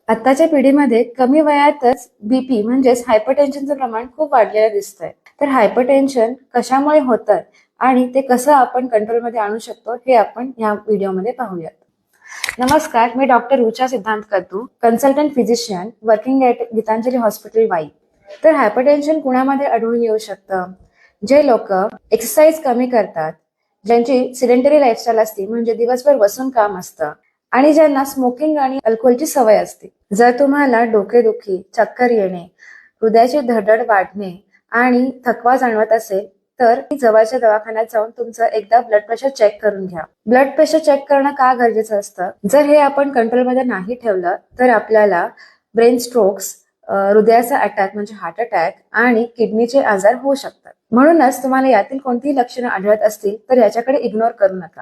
आत्ताच्या पिढीमध्ये कमी वयातच बीपी म्हणजेच हायपरटेन्शनचं प्रमाण खूप वाढलेलं दिसतंय. तर हायपरटेन्शन कशामुळे होतं आणि ते कसं आपण कंट्रोलमध्ये आणू शकतो हे आपण या व्हिडिओमध्ये पाहूयात. नमस्कार, मी doctor Rucha Siddhant Kaddu, consultant physician working at Gitanjali hospital Wai. तर हायपरटेन्शन कुणामध्ये आढळून येऊ शकतं? जे लोक एक्सरसाइज कमी करतात, ज्यांची सिडेंटरी लाईफस्टाईल असते म्हणजे दिवसभर बसून काम असतं आणि ज्यांना स्मोकिंग आणि अल्कोहोलची सवय असते. जर तुम्हाला डोकेदुखी, चक्कर येणे, हृदयाची धडधड वाढणे आणि थकवा जाणवत असेल तर जवळच्या दवाखान्यात जाऊन तुमचं एकदा ब्लड प्रेशर चेक करून घ्या. ब्लड प्रेशर चेक करणं का गरजेचं असतं? जर हे आपण कंट्रोलमध्ये नाही ठेवलं तर आपल्याला ब्रेन स्ट्रोक्स, हृदयाचा अटॅक म्हणजे हार्ट अटॅक आणि किडनीचे आजार होऊ शकतात. म्हणूनच तुम्हाला यातील कोणतीही लक्षणं आढळत असतील तर याच्याकडे इग्नोर करू नका.